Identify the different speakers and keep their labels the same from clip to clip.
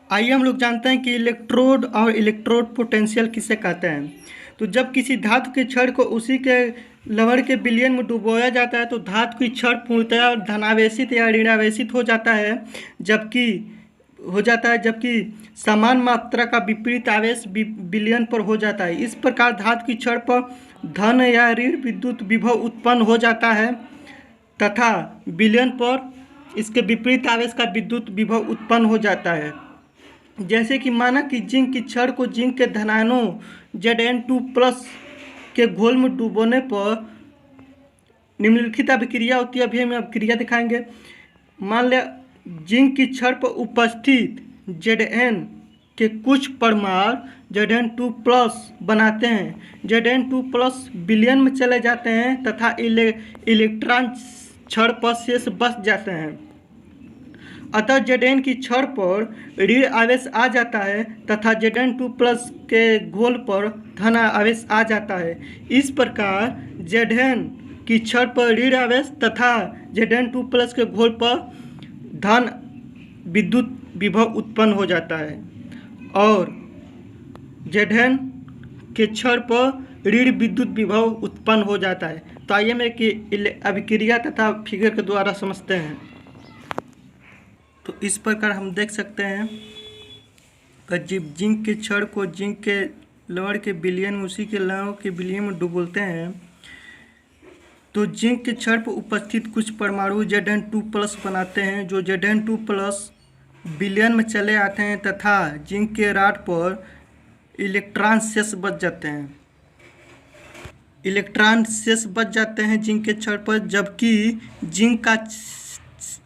Speaker 1: आइए हम लोग जानते हैं कि इलेक्ट्रोड और इलेक्ट्रोड पोटेंशियल किसे कहते हैं। तो जब किसी धातु के छड़ को उसी के लवण के विलयन में डुबोया जाता है तो धातु की छड़ पूर्णतया धनावेशित या ऋणावेशित हो जाता है, जबकि समान मात्रा का विपरीत आवेश विलयन पर हो जाता है। इस प्रकार धातु की छड़ पर धन या ऋण विद्युत विभव उत्पन्न हो जाता है तथा विलयन पर इसके विपरीत आवेश का विद्युत विभव उत्पन्न हो जाता है। जैसे कि माना कि जिंक की छड़ को जिंक के धनायनों Zn2+ के घोल में डुबोने पर निम्नलिखित अभिक्रिया होती है। अभी हम अभिक्रिया दिखाएंगे। मान लिया जिंक की छड़ पर उपस्थित Zn के कुछ परमाणु Zn2+ बनाते हैं। Zn2+ विलयन में चले जाते हैं तथा इलेक्ट्रॉन छड़ पर शेष बच जाते हैं। अतः Zn की छड़ पर ऋण आवेश आ जाता है तथा Zn2+ के घोल पर धन आवेश आ जाता है। इस प्रकार Zn की छड़ पर ऋण आवेश तथा Zn2+ के घोल पर धन विद्युत विभव उत्पन्न हो जाता है और Zn के छड़ पर ऋण विद्युत विभव उत्पन्न हो जाता है। तो आइए हम एक अभिक्रिया तथा फिगर के द्वारा समझते हैं। तो इस प्रकार हम देख सकते हैं कि जब जिंक के छड़ को जिंक के लवण के विलयन में उसी के लवण के विलयन में डुबोलते हैं तो जिंक के छड़ पर उपस्थित कुछ परमाणु Zn2+ बनाते हैं, जो Zn2+ विलयन में चले आते हैं तथा जिंक के रॉड पर इलेक्ट्रॉन शेष बच जाते हैं। जिंक के छड़ पर, जबकि जिंक का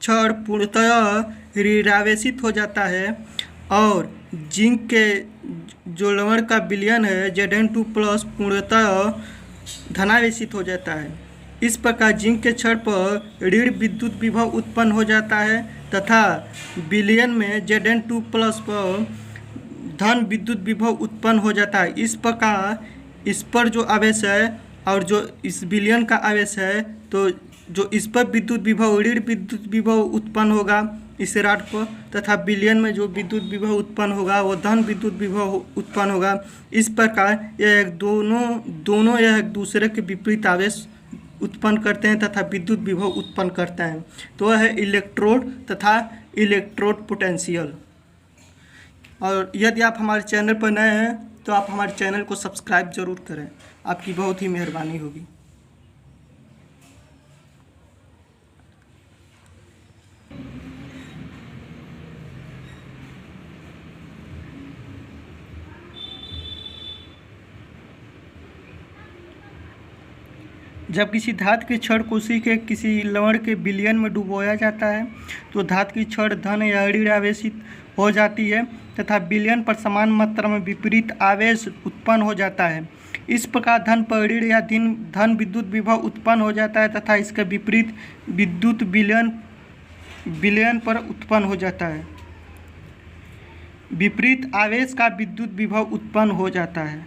Speaker 1: छड़ पूर्णतः ऋणावेशित हो जाता है और जिंक के जो लवण का विलयन है Zn2+ पूर्णतः धनावेशित हो जाता है। इस प्रकार जिंक के छड़ पर ऋण विद्युत विभव उत्पन्न हो जाता है तथा विलयन में Zn2+ पर धन विद्युत विभव उत्पन्न हो जाता है। इस प्रकार इस पर जो आवेश है और जो इस विलयन का आवेश है, तो जो इस पर विद्युत विभव ऋण विद्युत विभव उत्पन्न होगा इस रॉड पर तथा विलयन में जो विद्युत विभव उत्पन्न होगा वो धन विद्युत विभव उत्पन्न होगा। इस प्रकार यह दोनों यह एक दूसरे के विपरीत आवेश उत्पन्न करते हैं तथा विद्युत विभव उत्पन्न करते हैं। तो वह है इलेक्ट्रोड तथा इलेक्ट्रोड पोटेंशियल। और यदि आप हमारे चैनल पर नए हैं तो आप हमारे चैनल को सब्सक्राइब जरूर करें, आपकी बहुत ही मेहरबानी होगी। जब किसी धातु के छड़ को उसी के किसी लवण के विलयन में डुबोया जाता है तो धातु की छड़ धन या ऋण आवेशित हो जाती है तथा विलयन पर समान मात्रा में विपरीत आवेश उत्पन्न हो जाता है। इस प्रकार धन पर ऋण या धन विद्युत विभव उत्पन्न हो जाता है तथा इसका विपरीत विद्युत विलयन पर उत्पन्न हो जाता है। विपरीत आवेश का विद्युत विभव उत्पन्न हो जाता है।